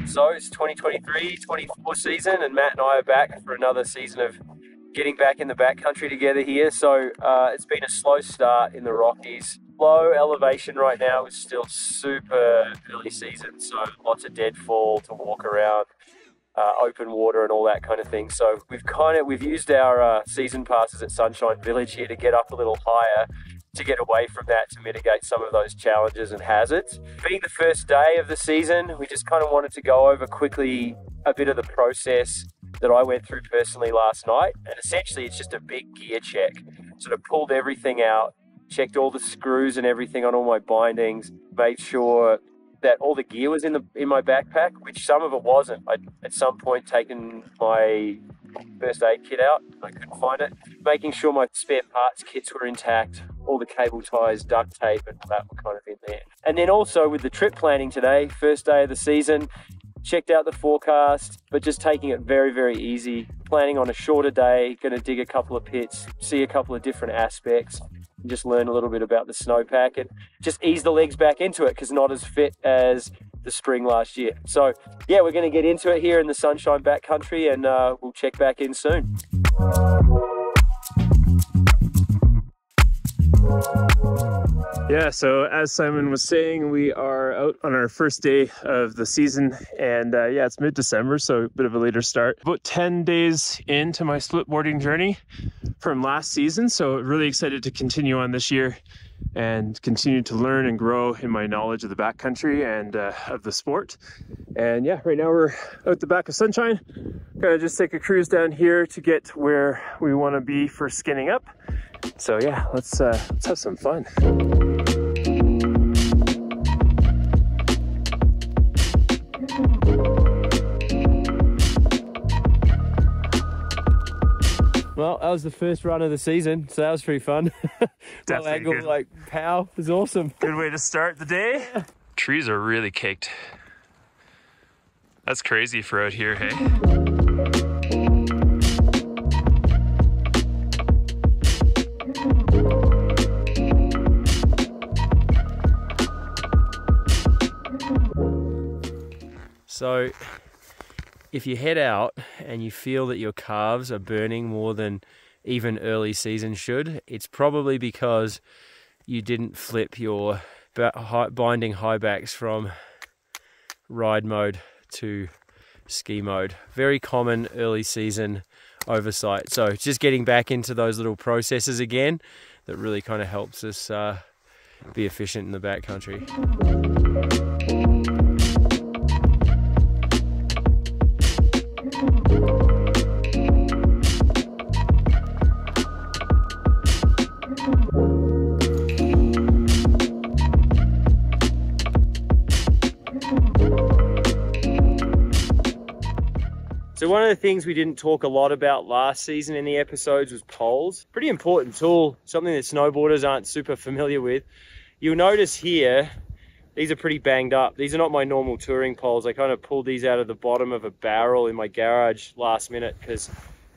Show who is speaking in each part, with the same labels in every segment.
Speaker 1: So it's 2023-24 season, and Matt and I are back for another season of getting back in the backcountry together here. So it's been a slow start in the Rockies. Low elevation right now is still super early season, so lots of deadfall to walk around, open water and all that kind of thing. So we've used our season passes at Sunshine Village here to get up a little higher, to get away from that, to mitigate some of those challenges and hazards. Being the first day of the season, we just kind of wanted to go over quickly a bit of the process that I went through personally last night. And essentially it's just a big gear check. Sort of pulled everything out, checked all the screws and everything on all my bindings, made sure that all the gear was in my backpack, which some of it wasn't. I'd at some point taken my first aid kit out, I couldn't find it. Making sure my spare parts kits were intact, all the cable ties, duct tape, and that were kind of in there. And then also with the trip planning today, first day of the season, checked out the forecast, but just taking it very, very easy. Planning on a shorter day, going to dig a couple of pits, see a couple of different aspects, and just learn a little bit about the snowpack and just ease the legs back into it, because not as fit as the spring last year. So yeah, we're going to get into it here in the Sunshine Backcountry, and we'll check back in soon.
Speaker 2: Yeah, so as Simon was saying, we are out on our first day of the season, and yeah, it's mid-December, so a bit of a later start. About 10 days into my splitboarding journey from last season, so really excited to continue on this year and continue to learn and grow in my knowledge of the backcountry and of the sport. And yeah, right now we're out the back of Sunshine. Gonna just take a cruise down here to get where we want to be for skinning up. So yeah, let's have some fun.
Speaker 1: Well, that was the first run of the season, so that was pretty fun. Low angle, like pow, was awesome.
Speaker 2: Good way to start the day. Trees are really caked. That's crazy for out here, hey?
Speaker 1: So if you head out and you feel that your calves are burning more than even early season should, it's probably because you didn't flip your binding high backs from ride mode to ski mode. Very common early season oversight. So just getting back into those little processes again, that really kind of helps us be efficient in the backcountry. So one of the things we didn't talk a lot about last season in the episodes was poles. Pretty important tool, something that snowboarders aren't super familiar with. You'll notice here, these are pretty banged up. These are not my normal touring poles. I kind of pulled these out of the bottom of a barrel in my garage last minute because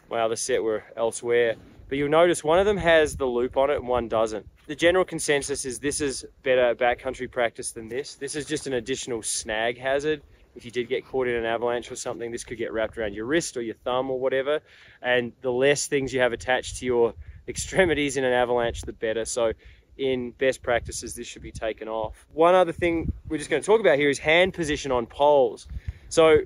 Speaker 1: my other set were elsewhere. But you'll notice one of them has the loop on it and one doesn't. The general consensus is this is better backcountry practice than this. This is just an additional snag hazard. If you did get caught in an avalanche or something, this could get wrapped around your wrist or your thumb or whatever. And the less things you have attached to your extremities in an avalanche, the better. So in best practices, this should be taken off. One other thing we're just going to talk about here is hand position on poles. So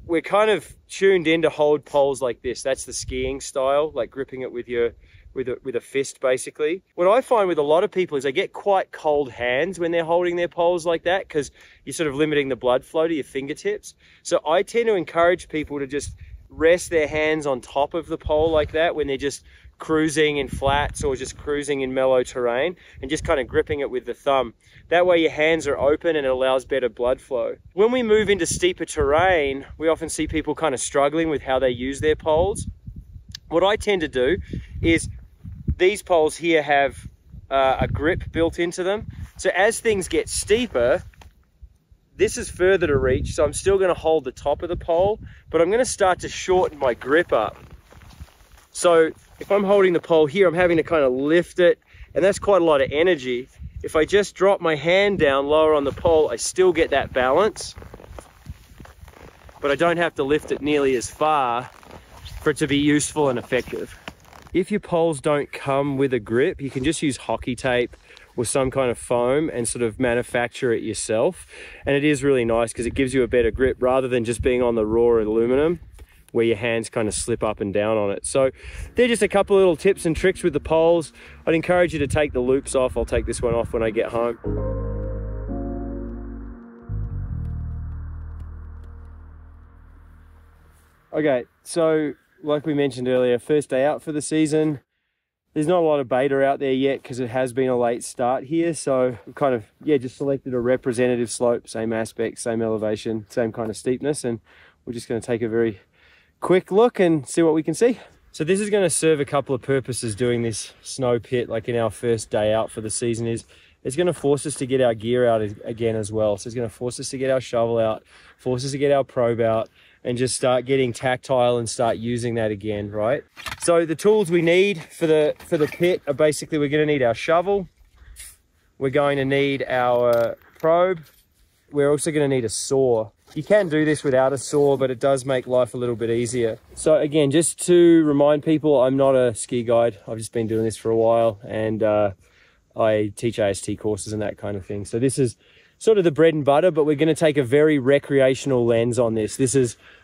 Speaker 1: we're kind of tuned in to hold poles like this. That's the skiing style, like gripping it with a fist, basically. What I find with a lot of people is they get quite cold hands when they're holding their poles like that, because you're sort of limiting the blood flow to your fingertips. So I tend to encourage people to just rest their hands on top of the pole like that when they're just cruising in flats or just cruising in mellow terrain, and just kind of gripping it with the thumb. That way your hands are open and it allows better blood flow. When we move into steeper terrain, we often see people kind of struggling with how they use their poles. What I tend to do is these poles here have a grip built into them. So as things get steeper, this is further to reach, so I'm still going to hold the top of the pole, but I'm going to start to shorten my grip up. So if I'm holding the pole here, I'm having to kind of lift it, and that's quite a lot of energy. If I just drop my hand down lower on the pole, I still get that balance, but I don't have to lift it nearly as far for it to be useful and effective. If your poles don't come with a grip, you can just use hockey tape or some kind of foam and sort of manufacture it yourself. And it is really nice because it gives you a better grip rather than just being on the raw aluminum where your hands kind of slip up and down on it. So they're just a couple of little tips and tricks with the poles. I'd encourage you to take the loops off. I'll take this one off when I get home. Okay, so like we mentioned earlier, first day out for the season. There's not a lot of beta out there yet because it has been a late start here. So we've kind of, just selected a representative slope, same aspect, same elevation, same kind of steepness. And we're just going to take a very quick look and see what we can see. So this is going to serve a couple of purposes doing this snow pit, like in our first day out for the season, is it's going to force us to get our gear out again as well. So it's going to force us to get our shovel out, force us to get our probe out, and just start getting tactile and start using that again, right? So the tools we need for the pit are basically, we're going to need our shovel, we're going to need our probe, we're also going to need a saw. You can do this without a saw, but it does make life a little bit easier. So again, just to remind people, I'm not a ski guide. I've just been doing this for a while, and I teach AST courses and that kind of thing. So this is sort of the bread and butter, but we're going to take a very recreational lens on this.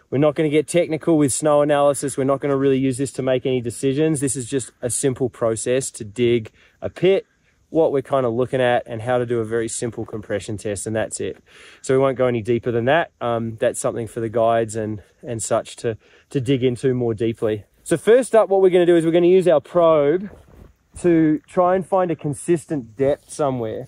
Speaker 1: We're not going to get technical with snow analysis. We're not going to really use this to make any decisions. This is just a simple process to dig a pit, what we're kind of looking at, and how to do a very simple compression test, and that's it. So we won't go any deeper than that. That's something for the guides and such to dig into more deeply. So first up, what we're going to do is we're going to use our probe to try and find a consistent depth somewhere.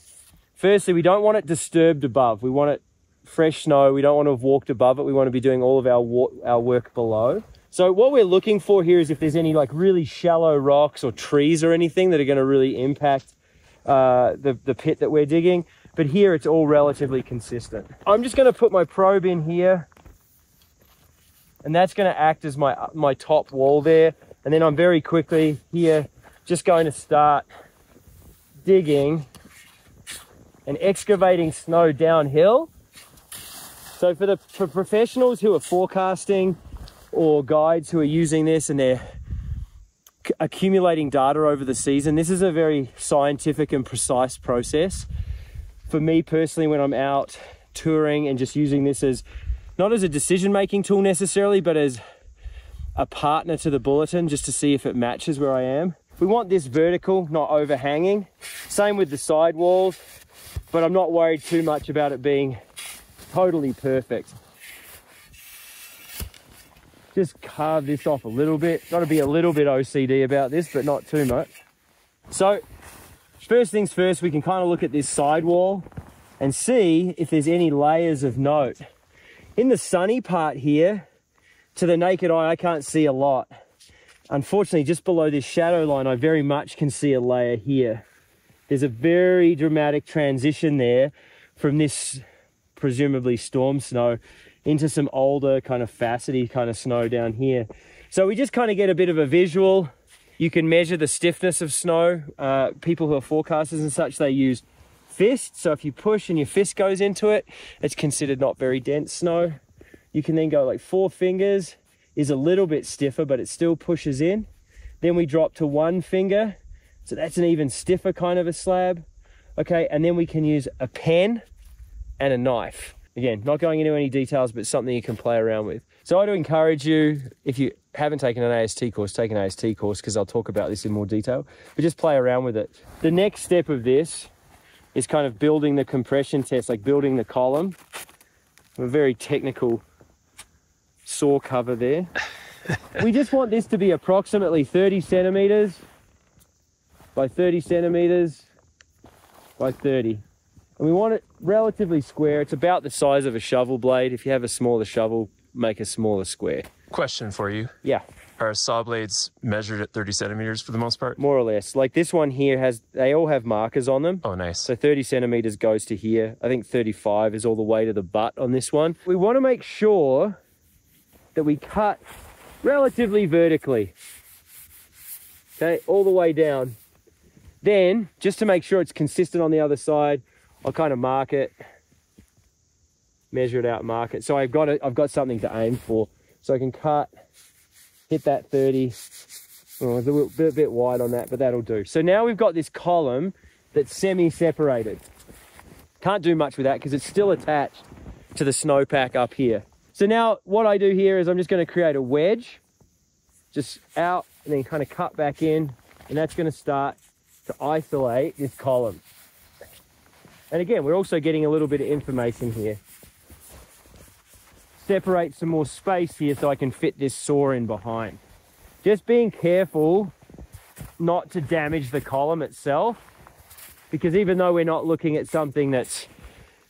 Speaker 1: Firstly, we don't want it disturbed above. We want it fresh snow. We don't want to have walked above it. We want to be doing all of our work below. So what we're looking for here is if there's any like really shallow rocks or trees or anything that are going to really impact the pit that we're digging. But here it's all relatively consistent. I'm just going to put my probe in here, and that's going to act as my top wall there. And then I'm very quickly here just going to start digging and excavating snow downhill. So for professionals who are forecasting or guides who are using this and they're accumulating data over the season, this is a very scientific and precise process. For me personally, when I'm out touring and just using this as not as a decision-making tool necessarily, but as a partner to the bulletin, just to see if it matches where I am. We want this vertical, not overhanging. Same with the side walls, but I'm not worried too much about it being totally perfect. Just carve this off a little bit. Got to be a little bit OCD about this, but not too much. So first things first, we can kind of look at this side wall and see if there's any layers of note. In the sunny part here, to the naked eye, I can't see a lot. Unfortunately, just below this shadow line, I very much can see a layer here. There's a very dramatic transition there from this presumably storm snow into some older kind of facety kind of snow down here. So we just kind of get a bit of a visual. You can measure the stiffness of snow. People who are forecasters and such, they use fists. So if you push and your fist goes into it, it's considered not very dense snow. You can then go like 4 fingers is a little bit stiffer, but it still pushes in. Then we drop to 1 finger. So that's an even stiffer kind of a slab. Okay, and then we can use a pen and a knife. Again, not going into any details, but something you can play around with. So I'd encourage you, if you haven't taken an AST course, take an AST course, because I'll talk about this in more detail, but just play around with it. The next step of this is kind of building the compression test, like building the column. A very technical saw cover there. We just want this to be approximately 30 centimeters by 30 centimeters by 30. And we want it relatively square. It's about the size of a shovel blade. If you have a smaller shovel, make a smaller square.
Speaker 2: Question for you.
Speaker 1: Yeah.
Speaker 2: Are saw blades measured at 30 centimeters for the most part?
Speaker 1: More or less. Like this one here they all have markers on them.
Speaker 2: Oh, nice.
Speaker 1: So 30 centimeters goes to here. I think 35 is all the way to the butt on this one. We want to make sure that we cut relatively vertically. Okay, all the way down. Then, just to make sure it's consistent on the other side, I'll kind of mark it, measure it out, mark it. So I've got something to aim for. So I can cut, hit that 30. Oh, it's a bit wide on that, but that'll do. So now we've got this column that's semi-separated. Can't do much with that because it's still attached to the snowpack up here. So now what I do here is I'm just going to create a wedge, just out, and then kind of cut back in, and that's going to start to isolate this column. And again, we're also getting a little bit of information here. Separate some more space here so I can fit this saw in behind. Just being careful not to damage the column itself, because even though we're not looking at something that's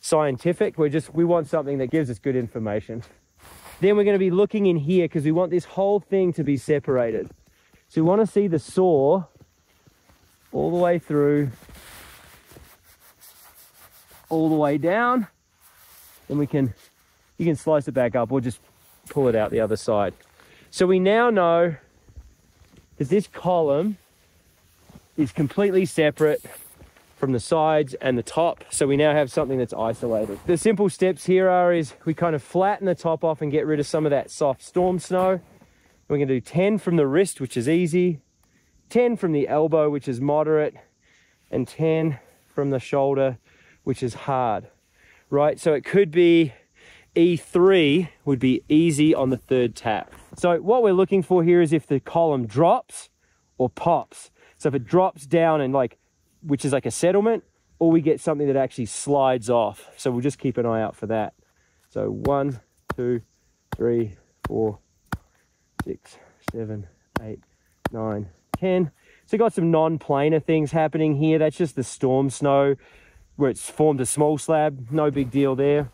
Speaker 1: scientific, we want something that gives us good information. Then we're going to be looking in here because we want this whole thing to be separated. So we want to see the saw all the way through, all the way down, and you can slice it back up or just pull it out the other side. So we now know that this column is completely separate from the sides and the top. So we now have something that's isolated. The simple steps here is we kind of flatten the top off and get rid of some of that soft storm snow. We're going to do 10 from the wrist, which is easy, 10 from the elbow, which is moderate, and 10 from the shoulder, which is hard, right? So it could be E3 would be easy on the third tap. So what we're looking for here is if the column drops or pops. So if it drops down and which is like a settlement, or we get something that actually slides off. So we'll just keep an eye out for that. So 1, 2, 3, 4, 6, 7, 8, 9, 10. So got some non-planar things happening here. That's just the storm snow where it's formed a small slab. No big deal there.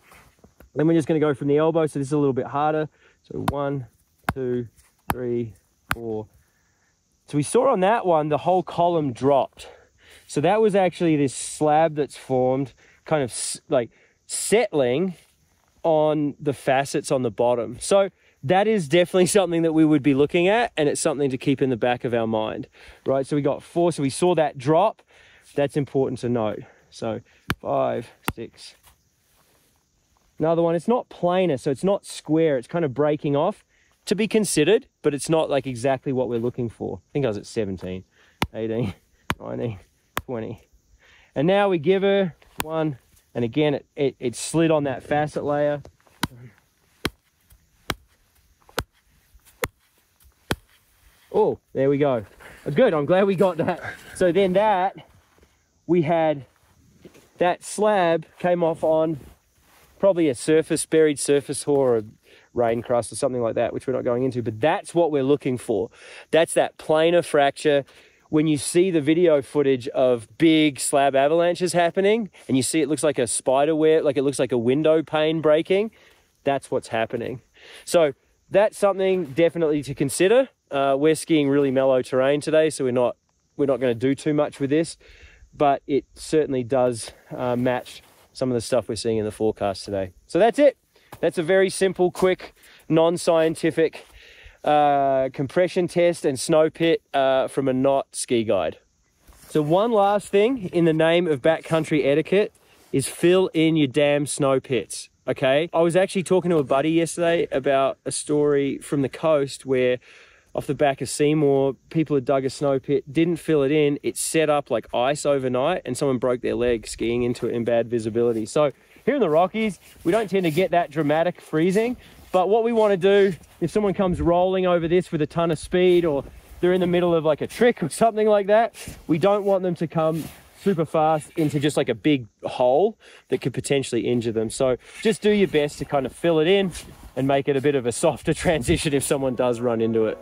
Speaker 1: Then we're just going to go from the elbow. So this is a little bit harder. So 1, 2, 3, 4. So we saw on that one, the whole column dropped. So that was actually this slab that's formed, kind of like settling on the facets on the bottom. So that is definitely something that we would be looking at, and it's something to keep in the back of our mind, right? So we got 4, so we saw that drop. That's important to note. So 5, 6. Another one, it's not planar, so it's not square. It's kind of breaking off, to be considered, but it's not like exactly what we're looking for. I think I was at 17, 18, 19, 20. And now we give her 1, and again, it slid on that facet layer. Oh, there we go. Good, I'm glad we got that. So then we had that slab came off on probably a buried surface or a rain crust or something like that, which we're not going into, but that's what we're looking for. That's that planar fracture. When you see the video footage of big slab avalanches happening and you see it looks like a spider web, like it looks like a window pane breaking, that's what's happening. So that's something definitely to consider. We're skiing really mellow terrain today, so we're not going to do too much with this, but it certainly does match some of the stuff we're seeing in the forecast today. So that's it. That's a very simple, quick, non-scientific compression test and snow pit from a not ski guide. So one last thing in the name of backcountry etiquette is fill in your damn snow pits, okay? I was actually talking to a buddy yesterday about a story from the coast where off the back of Seymour, people had dug a snow pit, didn't fill it in, it set up like ice overnight, and someone broke their leg skiing into it in bad visibility. So here in the Rockies, we don't tend to get that dramatic freezing, but what we want to do, if someone comes rolling over this with a ton of speed, or they're in the middle of like a trick or something like that, we don't want them to come super fast into just like a big hole that could potentially injure them. So just do your best to kind of fill it in and make it a bit of a softer transition if someone does run into it.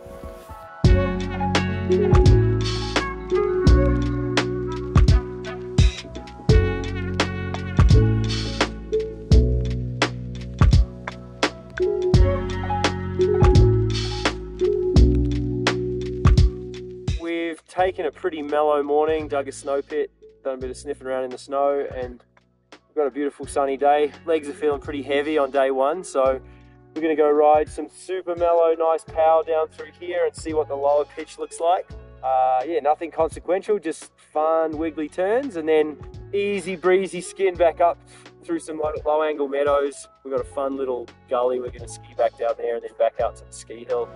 Speaker 1: taken a pretty mellow morning, dug a snow pit, done a bit of sniffing around in the snow, and we've got a beautiful sunny day. Legs are feeling pretty heavy on day one, so we're gonna go ride some super mellow, nice power down through here and see what the lower pitch looks like. Yeah, nothing consequential, just fun wiggly turns, and then easy breezy skin back up through some low angle meadows. We've got a fun little gully we're gonna ski back down there and then back out to the ski hill.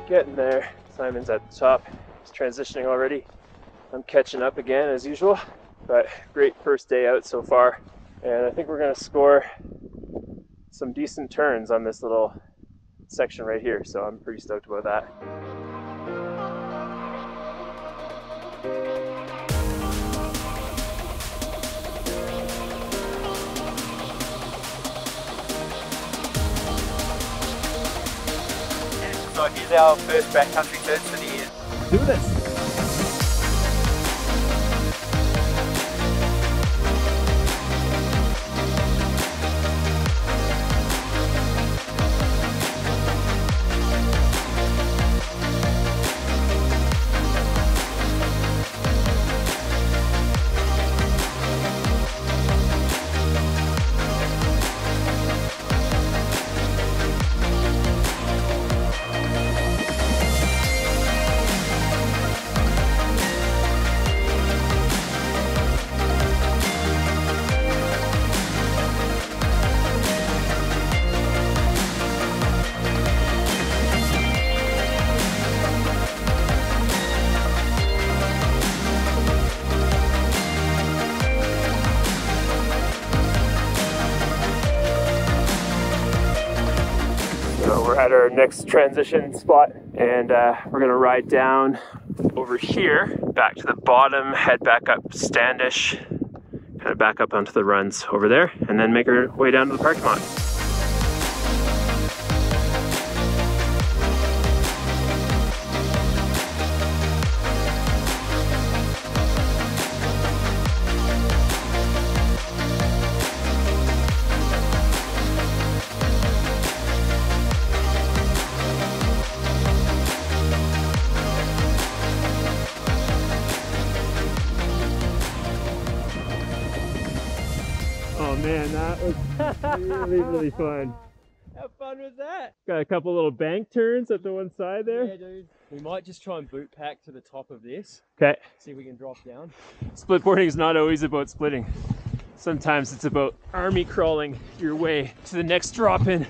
Speaker 2: Getting there. Simon's at the top. He's transitioning already. I'm catching up again as usual, but great first day out so far. And I think we're gonna score some decent turns on this little section right here, so I'm pretty stoked about that.
Speaker 1: So here's our first backcountry turns for the year.
Speaker 2: Do this! We're at our next transition spot, and we're gonna ride down over here, back to the bottom, head back up Standish, kind of back up onto the runs over there, and then make our way down to the parking lot. Oh man, that was really fun.
Speaker 1: How fun was that?
Speaker 2: Got a couple little bank turns at the one side there.
Speaker 1: Yeah, dude. We might just try and boot pack to the top of this.
Speaker 2: Okay.
Speaker 1: See if we can drop down.
Speaker 2: Splitboarding is not always about splitting. Sometimes it's about army crawling your way to the next drop in.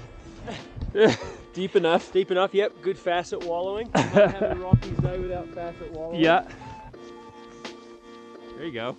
Speaker 2: Deep enough.
Speaker 1: Deep enough, yep. Good facet wallowing. Might have a Rockies day without facet wallowing.
Speaker 2: Yeah. There you go.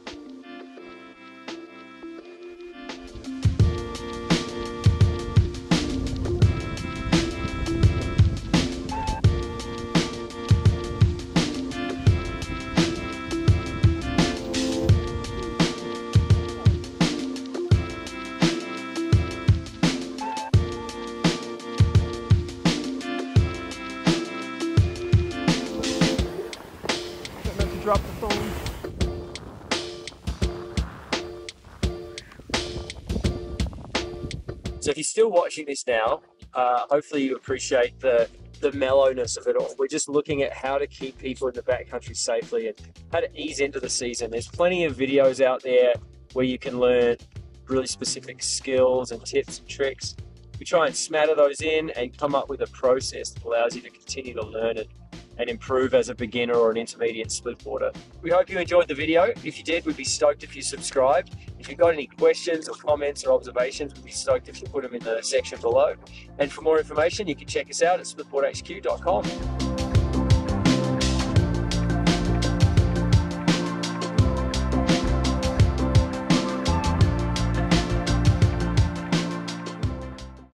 Speaker 2: Drop the phone.
Speaker 1: So if you're still watching this now, hopefully you appreciate the mellowness of it all. We're just looking at how to keep people in the backcountry safely and how to ease into the season. There's plenty of videos out there where you can learn really specific skills and tips and tricks. We try and smatter those in and come up with a process that allows you to continue to learn it and improve as a beginner or an intermediate splitboarder. We hope you enjoyed the video. If you did, we'd be stoked if you subscribed. If you've got any questions or comments or observations, we'd be stoked if you put them in the section below. And for more information, you can check us out at splitboardhq.com.